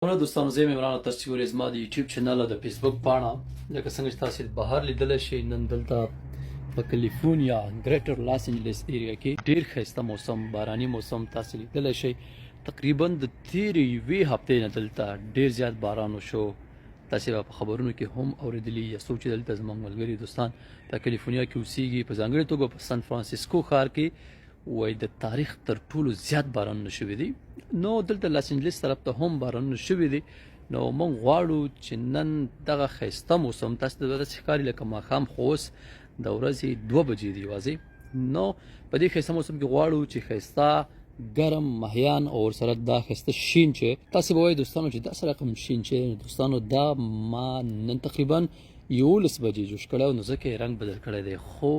دوستانو زه عمران تاسو ګورئ زما د یوټیوب چینل او د فیسبوک پاڼه لکه څنګه چې تاسو بهر لیدلی شئ نن دلته په کلیفورنیا ګریټر لاس انجلس ایریا کې ډېر ښایسته موسم باراني موسم تاسو لیدلی شئ تقریبا د تېرې یوې هفتې نه دلته ډېر زیات باران وشو تاسو به په خبرونو کې هم اورېدلي یا څوک چې دلته زموږ ملګري دوستان په کلیفورنیا کې اوسېږي په ځانګړې توګه په سان فرانسیسکو ښار کې وای د تاریخ تر ټولو زیات بارانونه شوي دي نو دلته لاس انجلس طرف ته هم بارانونه شوي دي نو موږ غواړو چې نن دغه ښایسته موسم تاسو ته داسې ښکاري لکه ماښام خو اوس د ورځې 2 بجې دي یوازې نو په دې ښایسته موسم کې غواړو چې ښایسته ګرم ماهیان او ورسره دا ښایسته شین چې تاسو به وایئ دوستانو چې داسې رقم شین چې دوستانو دا ما نن تقریبا 11 بجې جوش کړی نو ځکه یې رنګ بدل کړی دی خو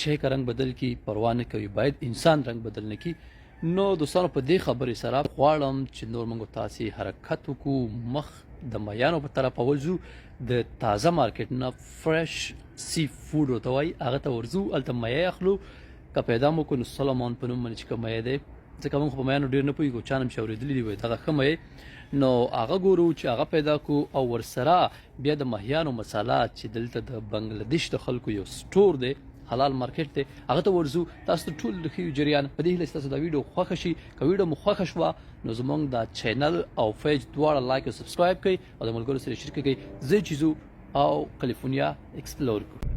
چې که رنګ بدل کی پروا نه کوي باید انسان رنګ بدل نه کی نو دوستانو په دې خبرې سره غواړم چې نور موږ تاسې حرکت وکړو مخ د میانو په طرف ورځو د تازه مارکیټ نه فرش سی فوډ ورته وایي هغه ته ورځو هلته میه اخلو که پیدا مو کړو نو سلمان په نوم باندې چې کوم میه دی ځکه موږ خو په میانو ډېر نه پوهېږو چا نه مې چې اورېدلي دي وایي دغه ښه میه نو هغه ګورو چې هغه پیدا کړو او ورسره بیا د ماهیانو مساله چې دلته د بنګلادیش د خلکو یو سټور دی حلال مارکیټ دی هغه ته ورځو تاسو ته ټول د ښیو جریان په دې هیله ستاسو دا ویډیو خوښه شي که ویډیو مو خوښه شوه نو زموږ دا چینل او پیج دواړه لایک او سبسکرایب کړئ او د ملګرو سره شریک کړئ ځئ چې ځو او کلیفورنیا ایکسپلور کړو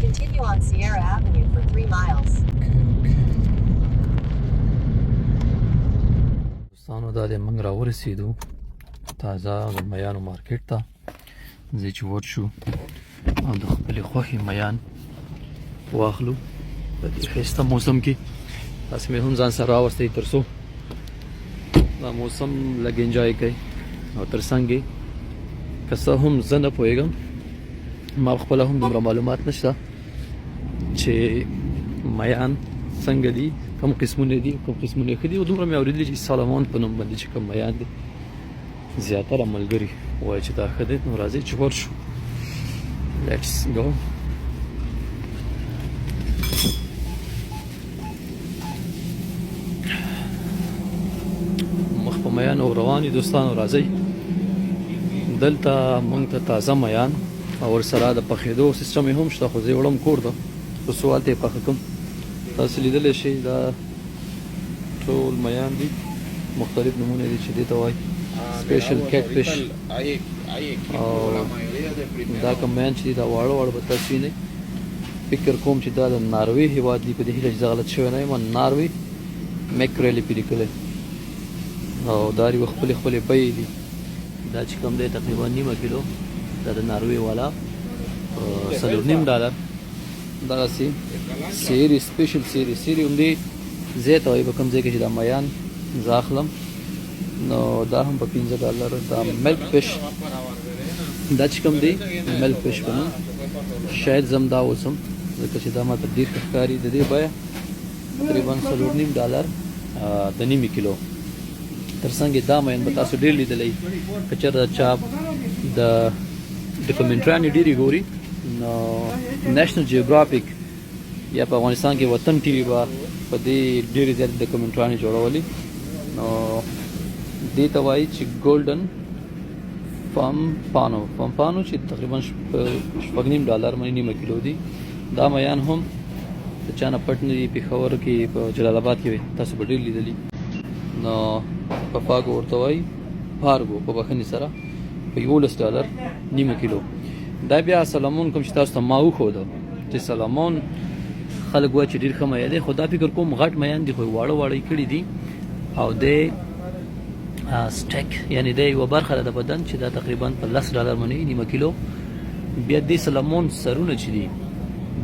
Continue on Sierra Avenue for 3 miles. دوستانو دا د موږ راورسېدو تازه د میانو مارکیټ ته ځای چې ورشو او د خپلې خوښې میان واخلو په دې ښایسته موسم کې تاسې مې هم ځان سره راوستی تر څو دا موسم لږ انجوی کوي او تر څنګ یې که څه هم زه نه پوهېږم ما خپله هم دومره معلومات نشته چې میان څنګه دي کوم قسمونه دي کوم قسمونه ښه دي او دومره مې اورېدلي چې سالمون په نوم باندې چې کوم میان دي زیاتره ملګري وایي چې دا ښه دی نو راځئ چې ورشو لیټس ګو مخ په میانو روان دي دوستانو راځئ دلته موږ ته تازه میان او ورسره د پخېدو سیسټم یې هم شته خو زه یې وړم کور ته خو څو هلته یې پخه کوم تاسو لیدلی شئ دا ټول میان دي مختلف نومونه دي چې دې ته وایي سپیشل کیټ فش او دا کوم میان چې دي دا واړه واړه به تاسو وینئ فکر کوم چې دا د ناروې هېواد دي په دې هیله چې زه غلط شوی نه یم ناروې میکریل یې پې لیکلی او دا یوه خپلې خپلې بیې دي دا چې کوم دی تقریبا 9 کیلو دا د ناروې والا $4.5 دغسې سیري سپیشل سیري همدې ځای ته وایي په کوم ځای کې چې دا میان زه اخلم نو دا هم په $15 دا ملک فش دا چې کوم دی ملک فش په نوم شاید زه هم دا اوسم ځکه چې دا ماته ډېر ښه ښکاري د دې بیه تقریبا $4.5 د 9 کیلو تر څنګ دا میان به تاسو ډېر لیدلی که چېرته چا د ډاکومنټریانې ډېرې ګوري نو نیشنل جیوګرافیک یا په افغانستان کې وطن ټي وي به په دې ډېرې زیاتې ډاکومنټریانې جوړولي نو دې ته وایي چې ګولډن فامپانو چې تقریبا $6.5 باندې 9 کیلو دي دا میان هم د چا نه پټ نه دي پېښور کې په جلال آباد کې تاسو به ډېر لیدلي نو په پاګو ورته وایي پارګو په بښنې سره په $11 9 کیلو دا بیا سلمون کوم چې تاسو ته ما وښوده چې سلمون خلک وایي چې ډېر ښه میان دی، خو دا فکر کوم غټ میان دي، خو واړه واړه یې کړي دي. او د سټیک یعنی د یوه برخه ده د بدن چې دا تقریبا په $10 باندې نیمه کیلو. بیا دې سلمون سرونه چې دي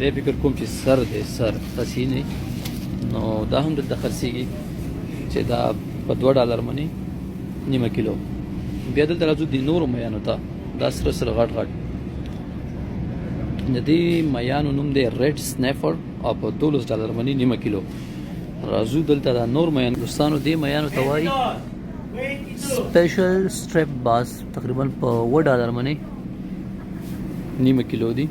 د فکر کوم چې سر دی، سر خسي نه، نو دا هم دلته خرڅېږي چې دا په $2 باندې نیمه کیلو. بیا دلته راځو د نورو میانو ته، دا سره سره غټ غټ د دې میانو نوم دی ریډ سنیفر او په $12 باندې نیمه کیلو. راځو دلته دا نور میان دوستانو، دې میانو ته وایي سپیشل سټریپ باس، تقریبا په $1 باندې نیمه کیلو دي.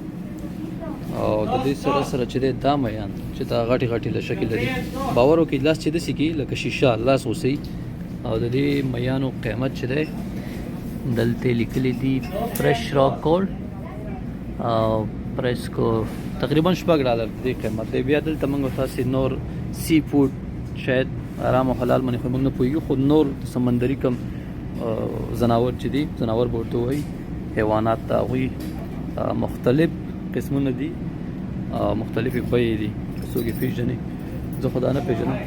او د دې سره سره چې دا میان چې دا غټي غټي له شکل لري، باور وکړئ لاس چې داسې کې لکه شیشه لاس اوسئ. او د دې میانو قیمت چې دی دلته لیکلي دي فرش را کول او پرایس کو تقریبا $6 دی قیمت دی. بیا دلته موږ تاسې نور سی فوډ شاید آرام او حلال باندې خو موږ نه پوهېږو، خو نور سمندري کم ځناور چې دي، ځناور به ورته وایي، حیوانات د هغوی مختلف قسمونه دي، مختلفې بیې دي، څوک یې پېژني، زه خو دا نه پېژنم.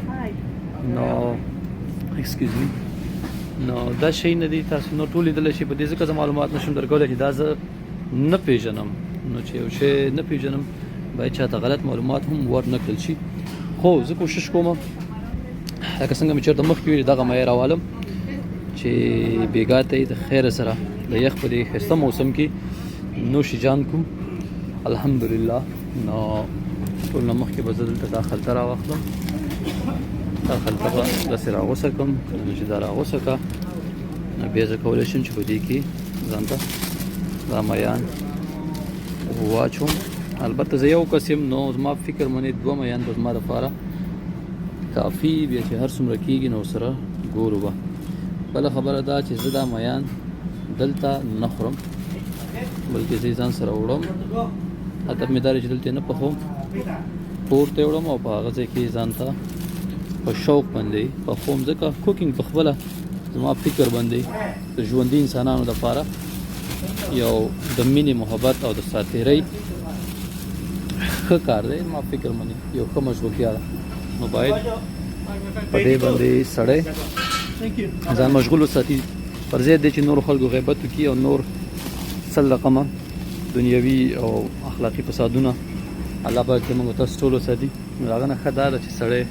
نو ایکسکیوز می، نو دا شی نه دي تاسو نور ټول لیدلی شئ. په دې ځکه زه معلومات نشم درکولی چې دا زه نه پېژنم، نو چې یو شی نه پېژنم باید چاته غلط معلومات هم ور نه کړل شي. خو زه کوشش کوم لکه څنګه مې چېرته مخکې ویلي دغه مایه راوالم چې بېګا ته یې د خیره سره د یخ په دې ښایسته موسم کې نوش جان کوم الحمدلله. نو ټول نه مخکې به زه دلته دا خلطه راواخلم، دا خلطه به داسې راغوڅه کړم. کله چې دا راغوڅه کړه نو بیا زه کولی شم چې په دې کې ځان ته دا میان واچوم. البته زه یو کس یم، نو زما فکر منې 2 میان به زما دپاره کافي. بیا چې هر څومره کېږي نو سره ګورو به. بله خبره دا چې زه دا میان دلته نه خورم، بلکې زه ځان سره وړم. هدف مې دا دی چې دلته نه پخوم، پورته یې وړم او په هغه ځای کې ځان ته په شوق باندې پخوم. ځکه کوکینګ په خپله زما فکر باندې د ژوندي انسانانو دپاره یو د مینې محبت او د ساتیرۍ ښه کار دی. ما فکر باندې یو ښه مشغولتیا ده، نو باید په دې باندې سړی ځان مشغول وساتي، پر ضد دی چې نور خلکو غیبت وکړي او نور سل رقمه دنیوي او اخلاقي فسادونه الله پاک دې موږ تاسو ټول وساتي. نو هغه نه ښه دا ده چې سړی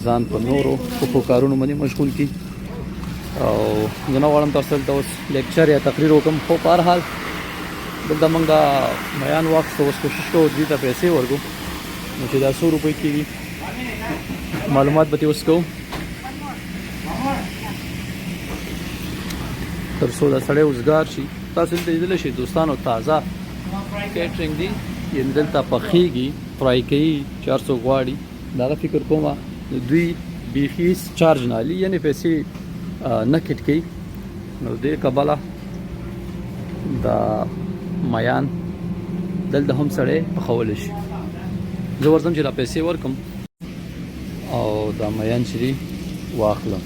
ځان په نورو ښو کارونو باندې مشغول کړي. او زه نه غواړم تاسو دلته اوس لیکچر یا تقریر وکړم، خو په هر حال دلته موږ دا میان واخیستو، اوس کوشش کوو دوی ته پیسې ورکړو. نو چې دا $100 کېږي معلومات به ترې اوس کوو تر څو دا سړی اوزګار شي. تاسو دلته لیدلی شئ دوستانو تازه کیټرینګ دي، یعنې دلته پخېږي، فرای کوي، 400 غواړي. د هغه فکر کومه دوی بیخي چارج نه اخلي، یعنې پیسې نه کټ کوي. نو دې کبله دا میان دلته هم سړی پخولی شي. زه ورځم چې دا پیسې ورکړم او دا میان چې دي واخلم.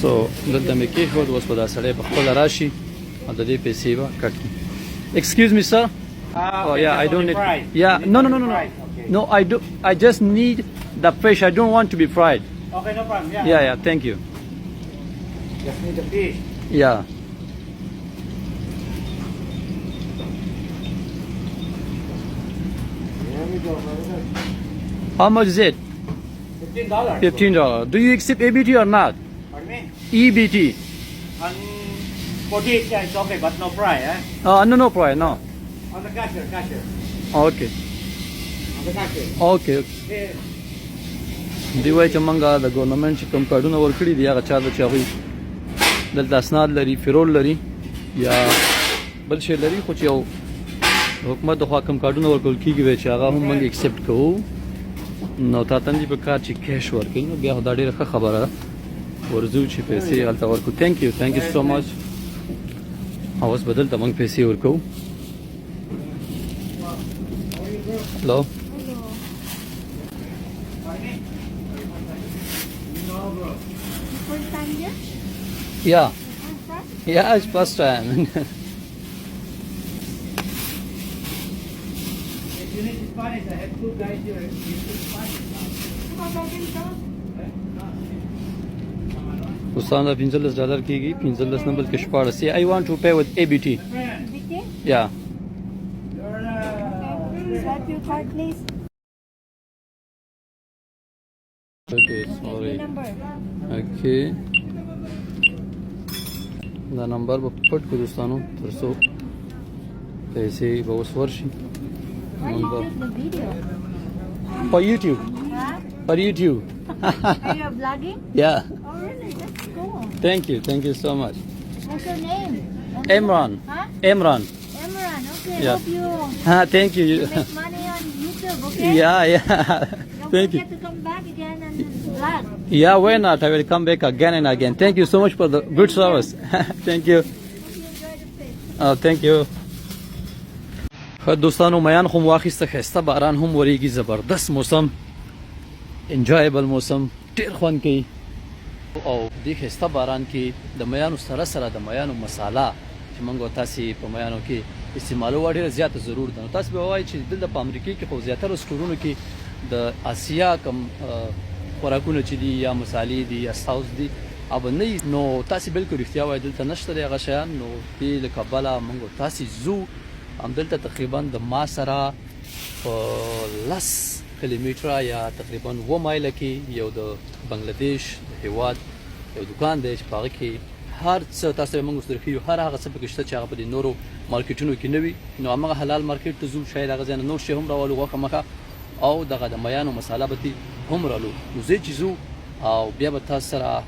سو دلته مې کېښود، اوس به دا سړی په خپله راشي او د دې پیسې به کټ کړي. Excuse me, sir. Oh yeah, I don't need. Yeah, no. Okay. No, I just need the fish. I don't want to be fried. Okay, no problem. Yeah, thank you. Just need the fish. Yeah. Here we go. How much is it? $15. $15. Do you accept EBT or not? Pardon me? EBT. And for this, yeah, it's okay, but no fry, eh? No problem. No. On the cashier. Okay. On the cashier. Okay. Here. دی وایي چې موږ د ګورنمنټ چې کوم کارډونه ورکړي دي هغه چا ده چې هغوی دلته اسناد لري، فیرول لري یا بل شی لري، خو چې یو د حکومت د خوا کوم کارډونه ورکول کېږي وایي چې هغه هم موږ اکسپټ کوو. نو تا ته نه دي په کار چې کیش ورکوي، نو بیا خو دا ډېره ښه خبره ده. ورځو چې پیسې هلته ورکړو. تھینک یو سو مچ. اوس به دلته موږ پیسې ورکوو. هلو First time here? Yeah, it's first time. you need Spanish, I have two guys here. You speak Spanish now. دوستان دا $15 کېږي 15 نه بلکې 14 I want to pay with ABT yeah Swipe your card, please. okay sorry Number. okay دا نمبر به پټ کړو دوستانو تر څو پیسې به اوس ورشي Why you take the video? for YouTube Huh? for YouTube Are you vlogging? yeah Oh, really? That's cool. thank you so much What's your name? Imran Huh? Imran Imran. Okay. Yeah. Hope you thank you make money on YouTube. Okay. yeah Don't thank you forget to come back again and vlog. yeah why not I will come back again and again thank you so much for the good service thank you Hope you enjoy the fish. oh thank you خو دوستانو میان خو واخیسته خسته باران هم وریږي زبردست موسم انجویبل موسم ډیر خوند کوي او د خسته باران کې د میانو سره سره د میانو مساله چې موږ تاسو په میانو کې استعمالو ډیر زیات ضرور ده تاسو به وایي چې دلته په امریکا کې خو زیاتره سټورونو کې د آسیا کم خوراکونه چې دي یا مصالې دي یا ساوس دي او نه نو تاسو بالکل اختیار وای دلته نشته هغه شیان نو په لکبلا موږ تاسو زو هم دلته تقریبا د ما سره لس کیلومتر یا تقریبا 2 مایل کې یو د بنگلاديش هیواد یو دکان دی چې هغه کې هر څه تاسو موږ سره خو هر هغه څه پکې شته چې هغه په نورو مارکیټونو کې نوي نو هغه حلال مارکیټ ته زو شاید هغه ځنه نور شي هم راولو غوخه مخه او دغه د میانو مساله به هم رالو نو زه چې زو او بیا به تاسو سره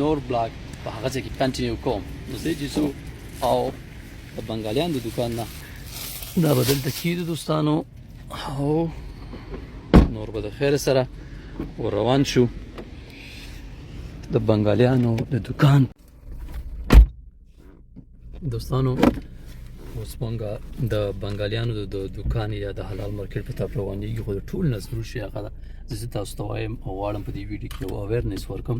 نور بلاګ په هغه ځای کې کنټینیو کوم نو زه چې زو او د بنگالیان د دکان نه دا بدل تکید دوستانو او نور به د خیر سره روان شو د بنگالیانو د دکان دوستانو اوس مونږه د بنگالیانو د دکان یا د حلال مارکیټ په طرف روانېږو خو د ټول نظر شي هغه زه تاسو ته وایم او غواړم په دې ویډیو کې یو اویرنس ورکم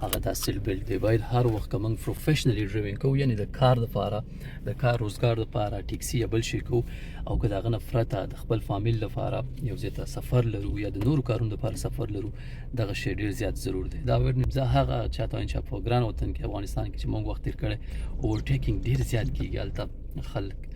هغه د سیل بیل دی باید هر وخت کوم پروفیشنلی ډرایوینګ کوو یعنی د کار لپاره د کار روزګار لپاره ټیکسي یا بل شي کوو او که دغه نفرته د خپل فامیل لپاره یو ځای ته سفر لرو یا د نورو کارونو لپاره سفر لرو دغه شی ډیر زیات ضرور دی دا اویرنس زه هغه چاته ان شاء الله ګران وطن کې افغانستان کې چې موږ وخت تیر کړی اوورټیکینګ ډیر زیات کیږي البته خلک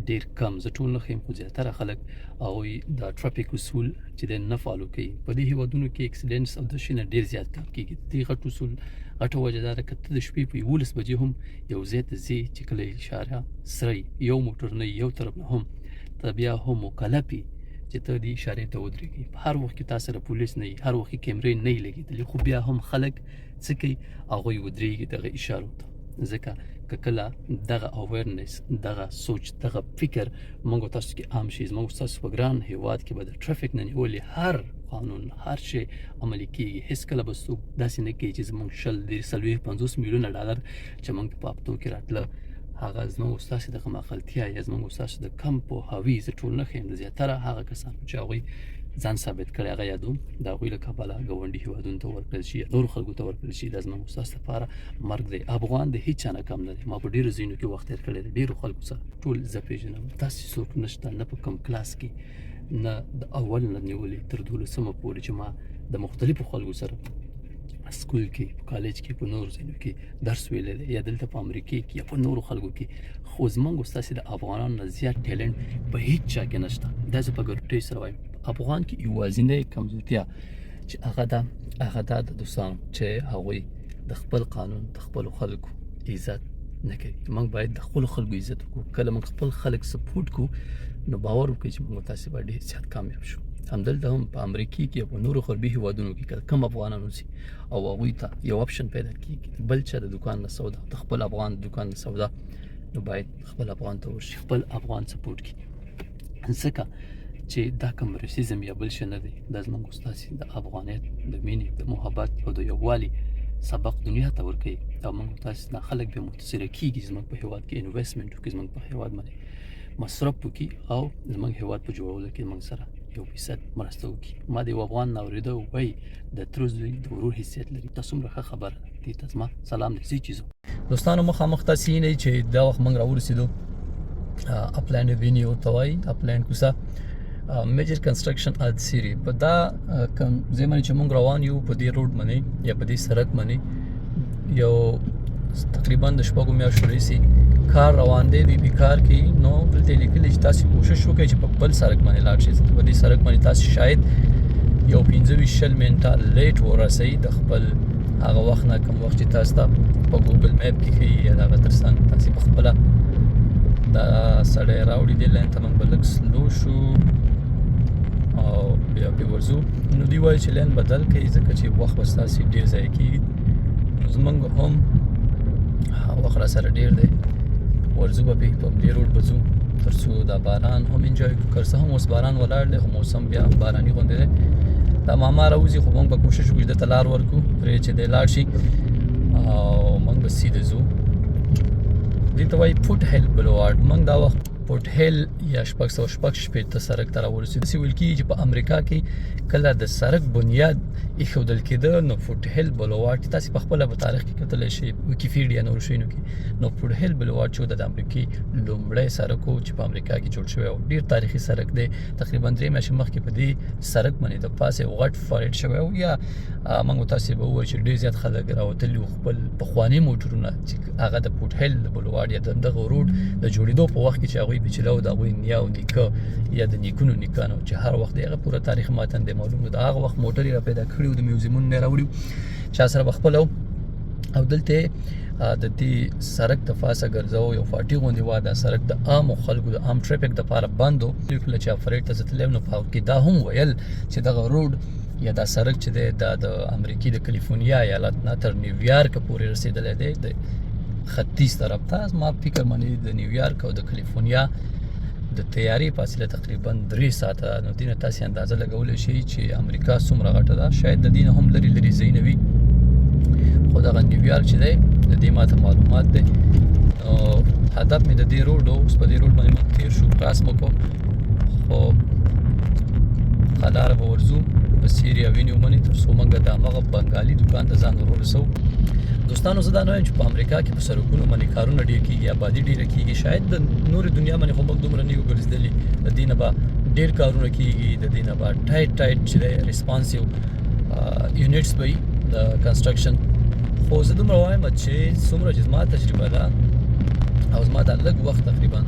ډیر کم زه ټول نه خیم خو زیاتره خلک هغوی د ټرافیک اصول چې د نه فالو کوي په دې هیوادونو کې اکسیډنټس او د شي نه ډیر زیات کم کیږي دې غټ اصول غټه وجه دا ده که ته د شپې په 11 بجې هم یو ځای ته ځې چې کله اشاره سره یو موټر نه یو طرف نه هم ته بیا هم مکلفي چې ته دې اشارې ته ودرېږي هر وخت کې تاسو سره پولیس نه هر وخت کې کیمرې نه لګېدلې خو بیا هم خلک څه کوي هغوی ودرېږي دغه اشارو ته ځکه که کله دغه اویرنس دغه سوچ دغه فکر موږ تاسو کې عام شي موږ تاسو په ګران هیواد کې به د ټرافیک نه نیولې هر قانون هر شی عملي کیږي هیڅ کله به څوک داسې نه کوي چې زموږ 50 میلیونه ډالر چې موږ په هفتو کې راتله هغه زموږ تاسو د غماخلتیا یا زموږ تاسو د کم پوهاوي زه ټول نه خیم زیاتره هغه کسان چې هغوی ځان ثابت کړی هغه یادوم د هغوی له کبله ګاونډي هیوادونو ته ورکړل شي نورو خلکو ته ورکړل شي دا زموږ ستاسو لپاره مرګ دی افغان د هیڅ چا نه کم نه دی ما په ډېرو ځایونو کې وخت تېر کړی دی ډېرو خلکو سره ټول زه پېژنم داسې څوک نشته نه په کم کلاس کې نه د اول نه نیولې تر 12مه پورې چې ما د مختلفو خلکو سره سکول کې کالج کې په نورو ځایونو کې درس ویلی دی یا دلته په امریکا کې یا په نورو خلکو کې خو زموږ ستاسې د افغانانو نه زیات ټیلنټ په هیڅ چا کې نشته دا زه په ګرټۍ سره وایم افغان کې یوازینۍ کمزورتیا چې هغه دا د دوستانو چې هغوی د خپل قانون د خپلو خلکو عزت نه کوي موږ باید د خپلو خلکو عزت وکړو کله موږ خپل خلک سپورټ کړو نو باور وکړئ چې موږ تاسې به ډېر زیات کامیاب شو همدلته هم په امریکا کې او په نورو غربي هیوادونو کې کم افغانان اوسي او هغوی ته یو اپشن پیدا کېږي بل چا د دکان نه سودا د خپل افغان د دکان نه سودا نو باید خپل افغان ته ورشي خپل افغان سپورټ کړي ځکه چې دا کوم رسیزم یا بل شی نه دی دا زموږ ستاسې د افغانیت د مینې د محبت او د یووالي سبق دنیا ته ورکوي او موږ تاسې نه خلک بیا متاثره کېږي زموږ په هیواد کې انویسټمنټ وکړي زموږ په هیواد باندې مصرف وکړي او زموږ هیواد په جوړولو کې موږ سره 1% مرسته وکړي ما د یو افغان نه اورېده وایي د تر زوی د ورور حیثیت لري تاسو څومره ښه خبره دې ته زما سلام دی زه چیزو دوستانو مخامخ تاسې نه چې دا وخت موږ راورسېدو اپلینډ وینیو ته وایي اپلینډ کوڅه میجر کنسټرکشن اد سیری په دا کوم زمانه چې موږ روان یو په دې روډ باندې یا په دې سړک باندې یو تقریبا د شپږو میاشتو راهیسې کار روان دی بي کار کې نو دلته لیکلي چې تاسو کوشش وکړئ چې په بل سړک باندې لاړ شئ په دې سړک باندې تاسو شاید یو 15-20 منټه لیټ ورسئ د خپل هغه وخت نه کوم وخت چې تاسو ته په ګوګل میپ کې ښیي یا د هغه ترڅنګ تاسو په خپله دا سړی راوړي دې لاین ته موږ به لږ سلو شو او بیا پرې ورځو نو دوی وایي چې لاین بدل کړئ ځکه چې وخت به ستاسې ډېر ضایع کېږي نو زموږ هم وخت را سره ډېر دی ورځو به پې په دې روډ به ځو تر څو دا باران هم انجوی کړو که څه هم اوس باران ولاړ دی خو موسم بیا باراني غوندې دی دا ماما راوځي خو موږ به کوشش وکړو چې دته لار ورکړو پرې چې دی لاړ شي او موږ به سیده ځو دې ته وایي فوټ هیل بلوارډ موږ دا وخت فوټ هیل یا 606 سړک ته راورسېدو داسې ویل کېږي چې په امریکا کې کله د سړک بنیاد ایښودل کېده نو فوټ هیل بلوارډ تاسې په خپله په تاریخ کې کتلی شئ ویکیپیډیا نورو شیانو کې نو فوټ هیل بلوارډ چې د امریکې لومړی سړک و چې په امریکا کې جوړ شوی و ډېر تاریخي سړک دی تقریبا 3 میاشتې مخکې په دې سړک باندې د پاسه غټ فریډ شوی و یا موږ تاسې به ووایو چې ډېر زیات خلک راوتلي وو خپل پخواني موټرونه چې هغه د فوټ هیل بلوارډ یا دغه روډ د جوړېدو په وخت کې چې هغوی بچله و د هغوی نیا او نیکه یا د نیکونو نیکانو چې هر وخت د هغه پوره تاریخ ماتن دی معلوم د هغه وخت موټر یې را پیدا کړي و د میوزیمونو نه یې راوړي چا سره به خپله او دلته د دې سړک د پاسه ګرځاو یو فاټي غوندې وه دا سړک د عامو خلکو د عام ټریفک دپاره بند و کله چې افریډ ته زه تللی نو په هغه کې دا هم ویل چې دغه روډ یا دا سړک چې دی دا د امریکې د کلیفورنیا ایالت نه تر نیویارک پورې رسېدلی دی د ختیځ طرف ته ما فکر منې د نیویارک او د کلیفورنیا د تیارې فاصله تقریبا 3 ساعته نو دې نه تاسې اندازه لګولی شئ چې امریکا څومره غټه ده شاید د دې نه هم لرې لرې ځایونه وي خو دغه نیویارک چې دی د دې ماته معلومات دی نو هدف مې د دې روډ و اوس په دې روډ باندې موږ تېر شو کراس مو کو خو لاره به ورځو په سیری اوینیو باندې تر څو موږ د همغه بنګالي دوکان ته ځان ورسوو دوستانو زه دا نه وایم چې په امریکا کې په سړکونو باندې کارونه ډېر کېږي آبادي ډېره کېږي شاید د نورې دنیا باندې خو موږ دومره نه یو ګرځېدلي د دې نه به ډېر کارونه کېږي د دې نه به ټایټ چې دی ریسپانسیو یونټس به وي د کنسټرکشن خو زه دومره وایم چې څومره چې زما تجربه ده او زما دا لږ وخت تقریبا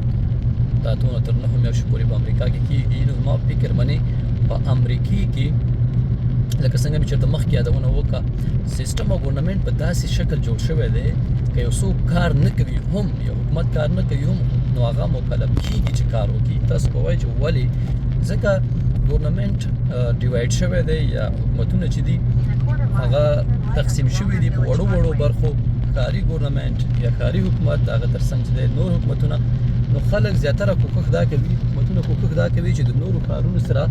دا دونه تر 9 میاشتو پورې په امریکا کې کېږي نو زما فکر منې په امریکې کې لکه څنګه مې چېرته مخکې یادونه وکړه سیسټم او ګورنمنټ په داسې شکل جوړ شوی دی که یو څوک کار نه کوي هم یا حکومت کار نه کوي هم نو هغه مکلف کېږي چې کار وکړي تاسو به وایئ چې ولې ځکه ګورنمنټ ډیوایډ شوی دی یا حکومتونه چې دي هغه تقسیم شوي دي په وړو برخو ښاري ګورنمنټ یا ښاري حکومت د هغه تر څنګ چې دی نور حکومتونه نو خلک زیاتره کوښښ دا کوي حکومتونه کوښښ دا کوي چې د نورو ښارونو سره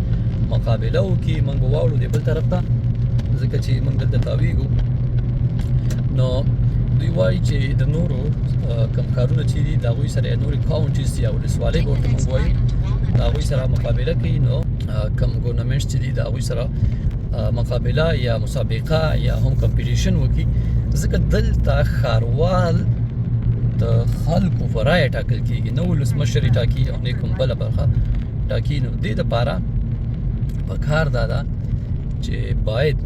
مقابله وکړي موږ به واوړو د بل طرف ته ځکه چې موږ دلته تاویږو نو دوی وایي چې د نورو کوم ښارونه چې دي د هغوی سره نورې کاونټیز یا ولسوالۍ به ورته موږ وایو د هغوی سره مقابله کوي نو کوم ګورنمنټ چې دي د هغوی سره مقابله یا مسابقه یا هم کمپیټیشن وکړي ځکه دلته ښاروال د خلکو په رایه ټاکل کېږي نه ولسمشر یې ټاکي او نه کوم بله برخه ټاکي نو دې دپاره پکار دا ده چې باید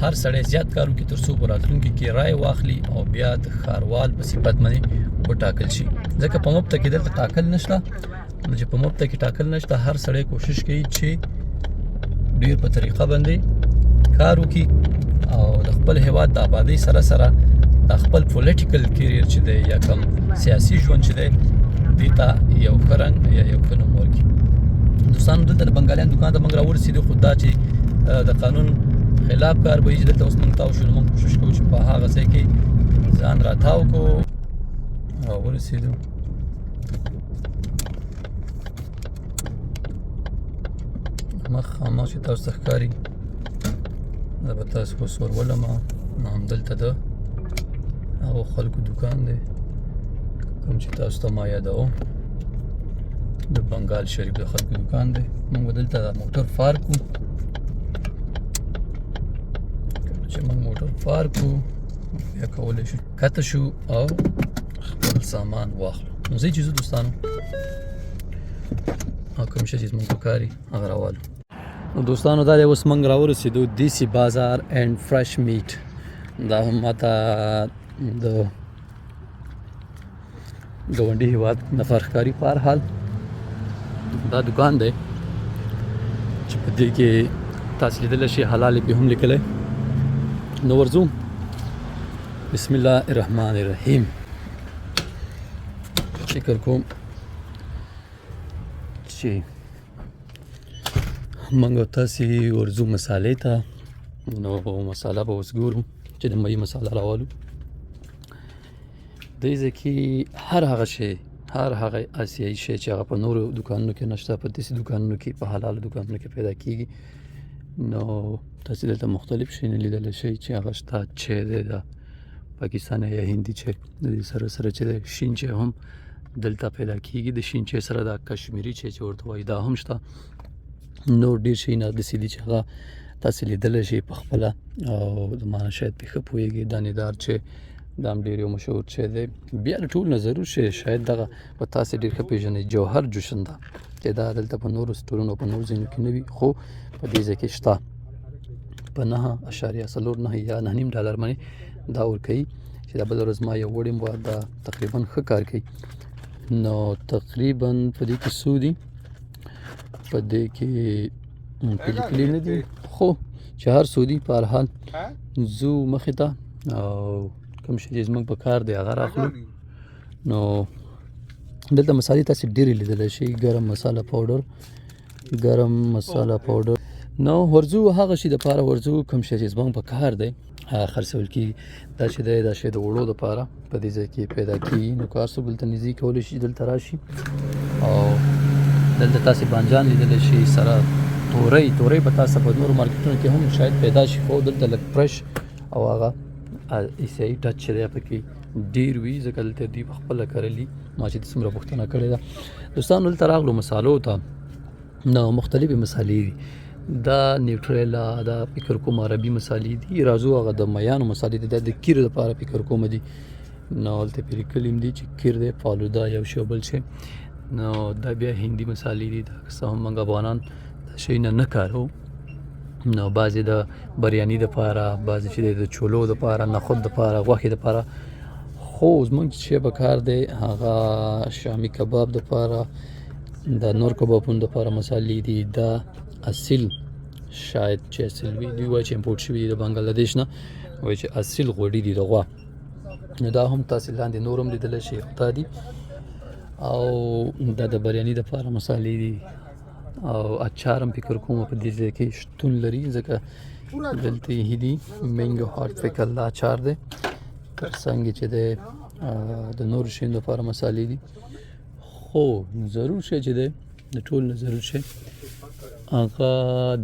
هر سړی زیات کار وکړي تر څو په راتلونکي کې رایه واخلي او بیا د ښاروال په صفت باندې وټاکل شي ځکه په مفته کې دلته ټاکل نشته نو چې په مفته کې ټاکل نشته هر سړی کوشش کوي چې ډېر په طریقه باندې کار وکړي او د خپل هیواد د آبادۍ سره سره د خپل پولیټیکل کیریر چې دی یا کوم سیاسي ژوند چې دی دې ته یو ښه رنګ یا یو ښه نوم ورکړي دوستانو دلته د بنګالیانو دوکان ته موږ راورسېدو خو دا چې د قانون خلاف کار به وي چې دلته اوس موږ تاو شو نو موږ کوشش کوو چې په هغه ځای کې ځان راتاو کړو او ورسېدو مخامخ چې تاسو ته ښکاري دا به تاسو اوس ورولمه نو همدلته د هغو خلکو دوکان دی کوم چې تاسو ته ما یادوم د بنګال شریف د خلکو دوکان دی موږ به دلته موټر پارک کړو چې موږ موټر پارک کړو بیا کولی شو کښته شو او خپل سامان واخلو نو ځئ چې زه دوستانو او کوم شي چې موږ پکاري هغه راوالو. نو دوستانو دا دی اوس موږ راورسېدو دیسی بازار اینډ فرش میټ. دا هم ماته د ګاونډي هېواد نفر ښکاري. په هر حال دا دکان دی چې په دې کې تاسو لیدلی شئ حلال یې پې هم لیکلی. نو ورځو بسم الله الرحمن الرحیم. فکر کوم چې موږ او تاسې ورځو مسالې ته. نو مساله به اوس ګورو چې د مهي مساله راوالو. دې ځای کې هر هغه شی هر هغه آسیایي شی چې هغه په نورو دوکانونو کې نشته په داسې دوکانونو کې په حلالو دوکانونو کې پیدا کېږي. نو تاسې دلته مختلف شیونه لیدلی شئ چې هغه شته. چای دی د پاکستاني یا هندي چای د دې سره سره چې دی شین چای هم دلته پیدا کېږي. د شین چای سره دا کشمیري چای چې ورته وایي دا هم شته. نور ډېر شیونه داسې دي چې هغه تاسې لیدلی شئ په خپله او د ما نه شاید پې ښه پوهېږئ. دانېدار چای دا هم ډېر یو مشهور چای دی. بیا د ټول نه ضرور شی شاید دغه په تاسې ډېر ښه پېژنئ جوهر جوشن ده چې دا دلته په نورو سټورونو په نورو ځایونو کې نه وي خو په دې ځای کې شته. په 9.4 یا 9.5 ډالر باندې دا ورکوي چې دا بله ورځ ما یو وړی وه دا تقریبا ښه کار کوي. نو تقریبا په دې کې څو دي په دې کې په لیکلي نه دي خو چې هر څو دي په هر حال ځو مخې ته او کوم شي چې زموږ په کار دی هغه راخلو. نو دلته مسالې تاسې ډېرې لیدلی شئ. ګرم مساله پاوډر ګرم مساله پاوډر. نو ورځو هغه شي دپاره ورځو کوم شی چې زموږ په کار دی هغه خرڅول کېږي. دا چې دی دا شی د وړو دپاره په دې ځای کې پیدا کېږي. نو که هر څوک دلته نږدې کولی شي دلته راشي او دلته تاسې بانجان لیدلی شي سره تورۍ به تاسو په نورو مارکیټونو کې هم شاید پیدا شي خو دلته لږ فرش او هغه ایسیایي ټچ چې دی پکې ډېر وي ځکه دلته دوی په خپله کرلي. ما چې څومره پوښتنه کړې ده دوستانو دلته راغلو مسالو ته. نو مختلفې مسالې دي. دا نیوټریلا دا فکر کوم عربي مسالې دي. راځو هغه د میانو مسالې دي. دا د کیر دپاره فکر کومه دي. نو هلته پرې لیکلي هم دي چې کیر دی فالودا یو شی او بل شی. نو دا بیا هندي مسالې دي. دا که څه هم موږ افغانان دا شی نه کارو. نو بعضې د بریاني دپاره بعضې چې دی د چولو دپاره نخود دپاره غوښې دپاره. خو زموږ چې شی په کار دی هغه شامي کباب دپاره د نور کبابونو دپاره مسالې دي. دا اصیل شاید چې اصیل وي دوی وایي چې امپورټ شوي دي د بنګلادیش نه وایي چې اصیل غوړي دي د غوا. نو دا هم تاسې لاندې نور هم لیدلی شئ دا دي. او دا د بریاني دپاره مسالې دي او اچار هم فکر کوم په دې ځای کې شتون لري ځکه دلته یې دي مینګو هارټ فکر دا اچار دی. تر څنګ چې دی د نورو شیانو دپاره مسالې دي. خو ضرور شی چې دی د ټول نه ضرور شی هغه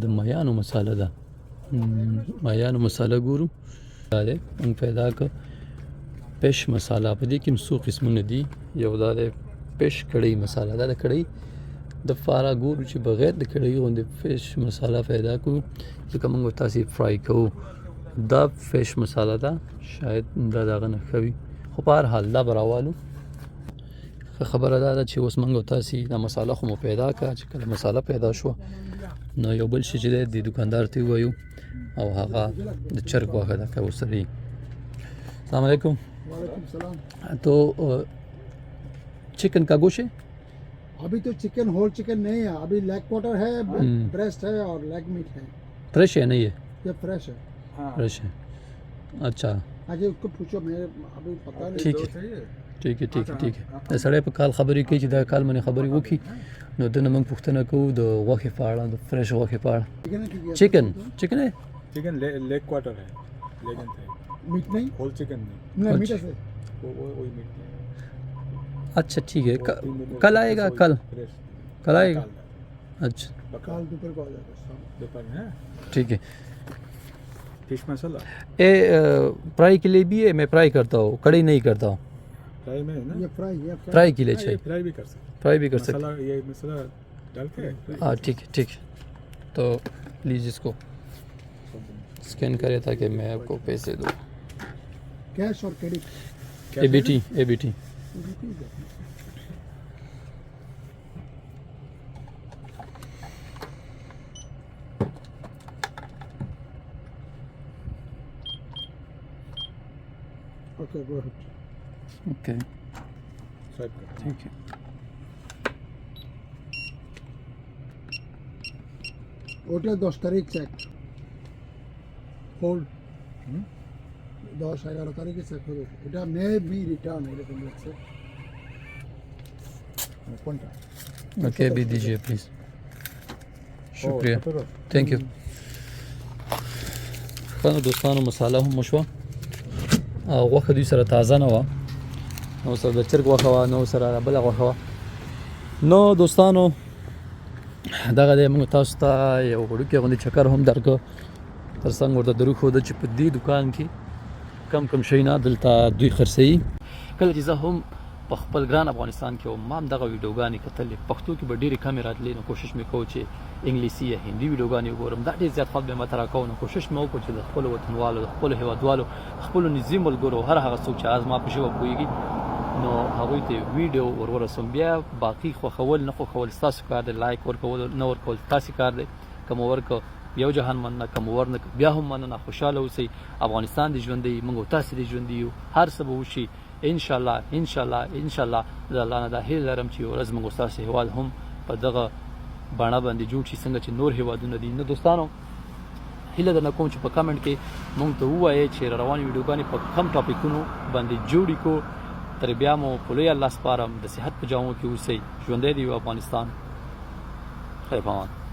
د میانو مساله ده. میانو مساله ګورو دا دی موږ پیدا کړ پش مساله. په دې کې هم څو قسمونه دي. یو دا دی پش کړی مساله. دا د کړی دپاره ګورو چې بغیر د کړی غوندې فش مساله پیدا کړو ځکه موږ تاسې فرای کوو. دا فش مساله ده شاید دا د هغه نه ښه وي خو په هر حال دا به راوالو. ښه خبره دا ده چې اوس موږ تاسې دا مساله خو مو پیدا کړه. چې کله مساله پیدا شوه نو یو بل شي چې دی د دوکاندار ته ووایو او هغه د چرګ غوښه ده که ورسره وي. السلام علیکم. वालेकुम सलाम। तो चिकन का गोश्त है अभी तो chicken whole chicken नहीं है, अभी लेग क्वार्टर है, ब्रेस्ट है और लेग मीट है। फ्रेश है नहीं है? ये फ्रेश है। फ्रेश है अच्छा आगे उसको पूछो, मैं अभी पता नहीं। ठीक है ठीक है ठीक है ठीक है. د سړی په کال خبرې کوي چې دا کال باندې خبرې وکړي نو دنه موږ پوښتنه کوو د غوښې په اړه د فرش غوښې په اړه. चिकन चिकन है चिकन लेग क्वार्टर है लेकिन मीट नहीं, होल चिकन नहीं नहीं मीट है। वही मीट नहीं अच्छा ठीक है. कल आएगा कल कल आएगा अच्छा कल दोपहर को आ जाएगा शाम। दोपहर में है ठीक है. फिश मसाला ए फ्राई के लिए भी है. मैं फ्राई करता हूँ कड़ी नहीं करता हूँ. फ्राई में है ना ये फ्राई फ्राई के लिए चाहिए. फ्राई भी कर सकते फ्राई भी कर सकते मसाला ये मसाला डाल के हाँ ठीक है ठीक है. तो प्लीज़ इसको स्कैन करें ताकि मैं आपको पैसे दूँ. कैश और credit. ABT Okay, go ahead. Okay, swipe कर ठीक है. ওটা 10 তারিখ চেক হোল্ড হুম? 10-11 তারিখে চেক হবে এটা মে বি রিটার্ন এরকম লাগছে कोणता Okay, भी दीजिए प्लीज. शुक्रिया. 17 थैंक यू. خانو دوستانو مساله هم مشوه او غوښه دوی سره تازه نه وه نو سره د چرګ غوښه وه نو سره بله غوښه وه نو دوستانو دغه دی موږ تاسو ته یو وړوکی غوندې چکر هم درکړه تر څنګ ورته دروښوده چې په دې دوکان کې کم شیونه دلته دوی خرڅوي کله چې زه هم په خپل ګران افغانستان کې وم ما هم دغه ویډیوګانې کتلې پښتو کې به ډېرې کمې راتلې نو کوشش مې کوو چې انګلیسي یا هندي ویډیوګانې وګورم دا ډېر زیات خوند به ماته راکوو نو کوشش مې وکړو چې د خپلو وطنوالو د خپلو هېوادوالو خپلو نږدې ملګرو هر هغه څوک چې زما په ژبه پوهېږي نو هغوی ته ویډیو ورسوم بیا باقي خوښول نه خوښول ستاسو کار دی لایک ورکول نه ورکول ستاسې کار دی که مو ورکړه یو جهان مننه که مو ورنه بیا هم مننه خوشحاله اوسئ افغانستان دې ژوندی موږ او تاسې دې ژوندي یو هر څه به وشي انشاءالله انشاءالله انشاءالله د الله نه دا هیله لرم چې یو ورځ موږ ستاسې هېواد هم په دغه بڼه باندې جوړ شي څنګه چې نور هېوادونه دي نو دوستانو هیله درنه کوم چې په کمنټ کې موږ ته ووایئ چې روانې ویډیوګانې په کم ټاپکونو باندې جوړې کړو تر بیا مو په لوی الله سپارم د صحت په جامو کې اوسئ ژوندی دی افغانستان خیر په امان